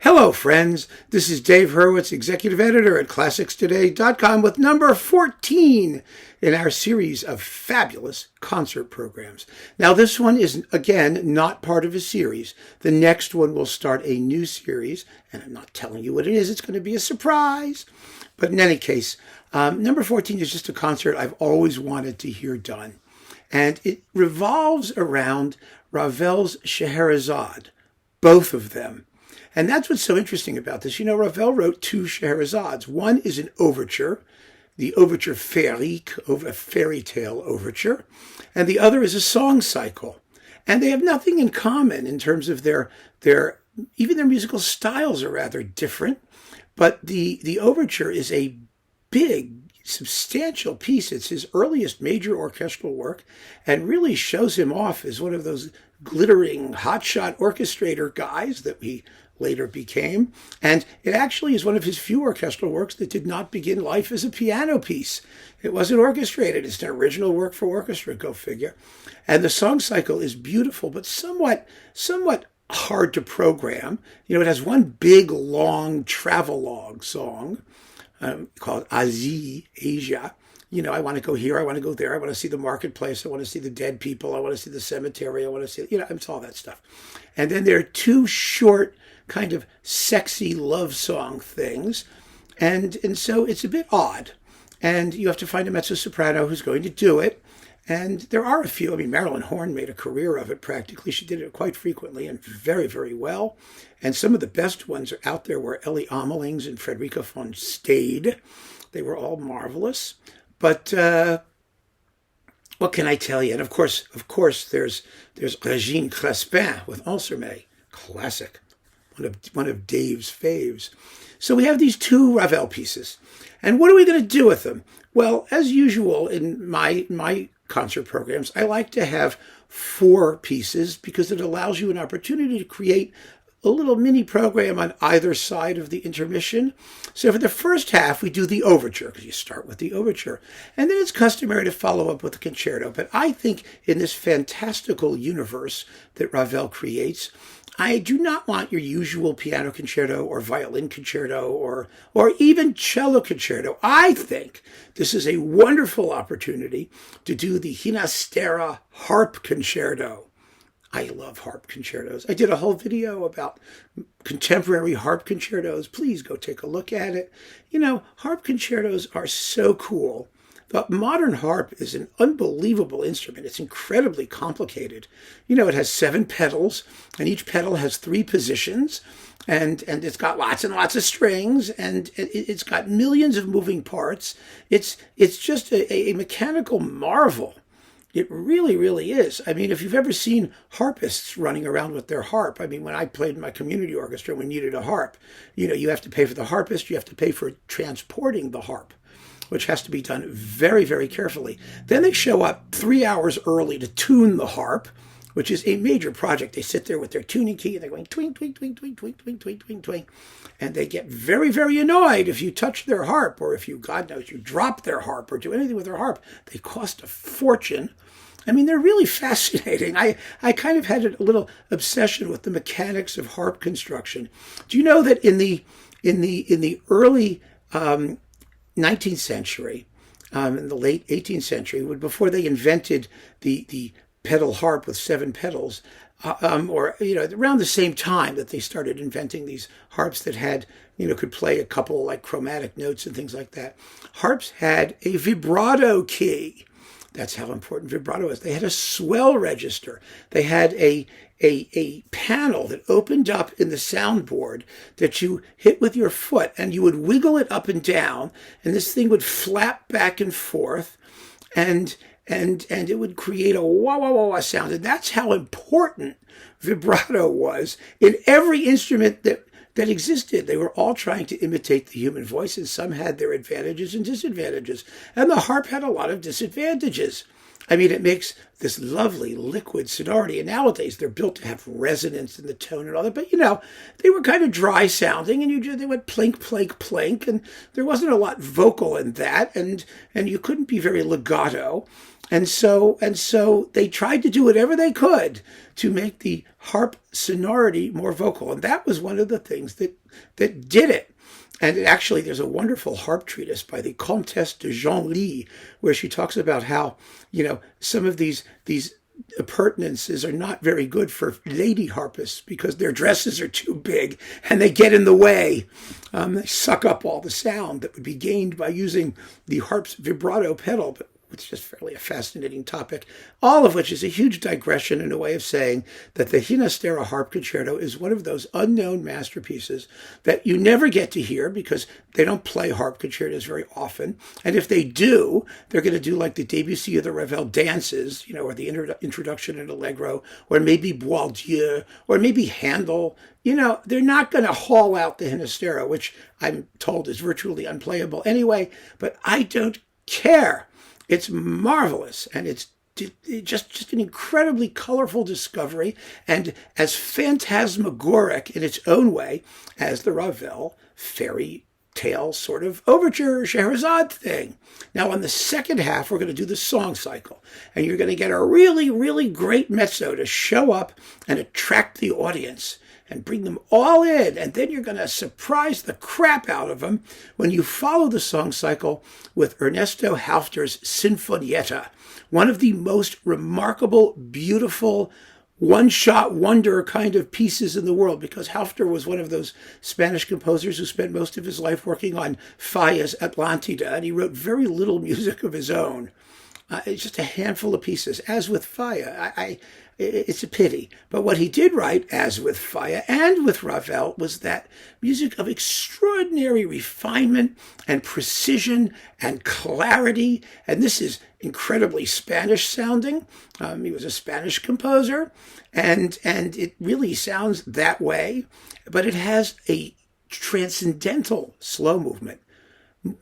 Hello, friends. This is Dave Hurwitz, executive editor at ClassicsToday.com with number 14 in our series of fabulous concert programs. Now, this one is, again, not part of a series. The next one will start a new series, and I'm not telling you what it is. It's going to be a surprise. But in any case, number 14 is just a concert I've always wanted to hear done. And it revolves around Ravel's Shéhérazade, both of them. And that's what's so interesting about this. You know, Ravel wrote two Shéhérazades. One is an overture, the Overture féerique, a fairy tale overture, and the other is a song cycle. And they have nothing in common in terms of even their musical styles are rather different. But the overture is a big, substantial piece. It's his earliest major orchestral work and really shows him off as one of those glittering hotshot orchestrator guys that we later became. And it actually is one of his few orchestral works that did not begin life as a piano piece. It wasn't orchestrated. It's an original work for orchestra, go figure. And the song cycle is beautiful, but somewhat hard to program. You know, it has one big, long travelogue song called Asia. You know, I want to go here, I want to go there, I want to see the marketplace, I want to see the dead people, I want to see the cemetery, I want to see, it's all that stuff. And then there are two short, kind of sexy love song things. And so it's a bit odd. And you have to find a mezzo-soprano who's going to do it. And there are a few. I mean, Marilyn Horne made a career of it practically. She did it quite frequently and very, very well. And some of the best ones are out there were Ellie Amelings and Frederica von Stade. They were all marvelous. But what can I tell you? And of course, there's Régine Crespin with Ansermet, classic, one of Dave's faves. So we have these two Ravel pieces, and what are we going to do with them? Well, as usual in my concert programs, I like to have 4 pieces because it allows you an opportunity to create a little mini program on either side of the intermission. So for the first half, we do the overture, because you start with the overture. And then it's customary to follow up with the concerto. But I think in this fantastical universe that Ravel creates, I do not want your usual piano concerto or violin concerto or even cello concerto. I think this is a wonderful opportunity to do the Ginastera harp concerto. I love harp concertos. I did a whole video about contemporary harp concertos. Please go take a look at it. You know, harp concertos are so cool. The modern harp is an unbelievable instrument. It's incredibly complicated. You know, it has 7 pedals, and each pedal has 3 positions, and it's got lots and lots of strings, and it's got millions of moving parts. It's just a mechanical marvel. It really, really is. I mean, if you've ever seen harpists running around with their harp, I mean, when I played in my community orchestra, we needed a harp. You know, you have to pay for the harpist, you have to pay for transporting the harp, which has to be done very, very carefully. Then they show up 3 hours early to tune the harp, which is a major project. They sit there with their tuning key and they're going twing, twing, twing, twing, twing, twing, twing, twing, twing. And they get very, very annoyed if you touch their harp or if you, God knows, you drop their harp or do anything with their harp. They cost a fortune. I mean, they're really fascinating. I kind of had a little obsession with the mechanics of harp construction. Do you know that in the early 19th century, in the late 18th century, before they invented the pedal harp with 7 pedals, or around the same time that they started inventing these harps that had, could play a couple like chromatic notes and things like that, harps had a vibrato key. That's how important vibrato is. They had a swell register. They had a panel that opened up in the soundboard that you hit with your foot, and you would wiggle it up and down, and this thing would flap back and forth, and it would create a wah wah wah wah sound. And that's how important vibrato was in every instrument that existed. They were all trying to imitate the human voice, and some had their advantages and disadvantages. And the harp had a lot of disadvantages. I mean, it makes this lovely liquid sonority. And nowadays, they're built to have resonance in the tone and all that. But, they were kind of dry sounding, and they went plink, plink, plink. And there wasn't a lot vocal in that. And you couldn't be very legato. And so they tried to do whatever they could to make the harp sonority more vocal. And that was one of the things that did it. And actually, there's a wonderful harp treatise by the Comtesse de Genlis, where she talks about how, some of these appurtenances are not very good for lady harpists because their dresses are too big and they get in the way. They suck up all the sound that would be gained by using the harp's vibrato pedal. But it's just fairly a fascinating topic, all of which is a huge digression and a way of saying that the Ginastera Harp Concerto is one of those unknown masterpieces that you never get to hear because they don't play harp concertos very often. And if they do, they're going to do like the Debussy or the Ravel dances, or the introduction and allegro, or maybe Boieldieu, or maybe Handel. They're not going to haul out the Ginastera, which I'm told is virtually unplayable anyway, but I don't care. It's marvelous, and it's just an incredibly colorful discovery, and as phantasmagoric in its own way as the Ravel fairy tale sort of overture, Shéhérazade thing. Now, on the second half, we're going to do the song cycle, and you're going to get a really, really great mezzo to show up and attract the audience and bring them all in. And then you're going to surprise the crap out of them when you follow the song cycle with Ernesto Halffter's Sinfonietta, one of the most remarkable, beautiful, one-shot wonder kind of pieces in the world, because Halffter was one of those Spanish composers who spent most of his life working on Falla's Atlantida, and he wrote very little music of his own. It's just a handful of pieces. As with Falla, it's a pity. But what he did write, as with Falla and with Ravel, was that music of extraordinary refinement and precision and clarity. And this is incredibly Spanish sounding. He was a Spanish composer, and it really sounds that way. But it has a transcendental slow movement.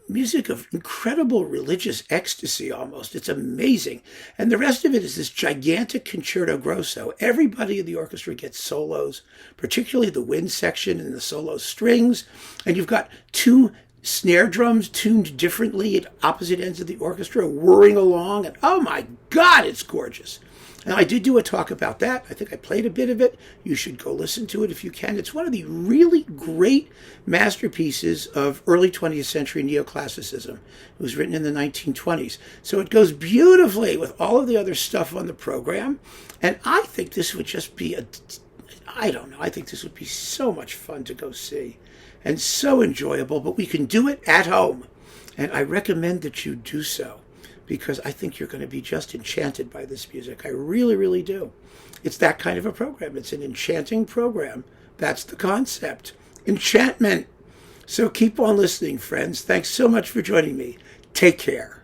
Music of incredible religious ecstasy almost. It's amazing. And the rest of it is this gigantic concerto grosso. Everybody in the orchestra gets solos, particularly the wind section and the solo strings. And you've got two snare drums tuned differently at opposite ends of the orchestra, whirring along. And oh my God, it's gorgeous. And I did do a talk about that. I think I played a bit of it. You should go listen to it if you can. It's one of the really great masterpieces of early 20th century neoclassicism. It was written in the 1920s. So it goes beautifully with all of the other stuff on the program. And I think this would just be I think this would be so much fun to go see and so enjoyable, but we can do it at home. And I recommend that you do so, because I think you're going to be just enchanted by this music. I really, really do. It's that kind of a program. It's an enchanting program. That's the concept. Enchantment. So keep on listening, friends. Thanks so much for joining me. Take care.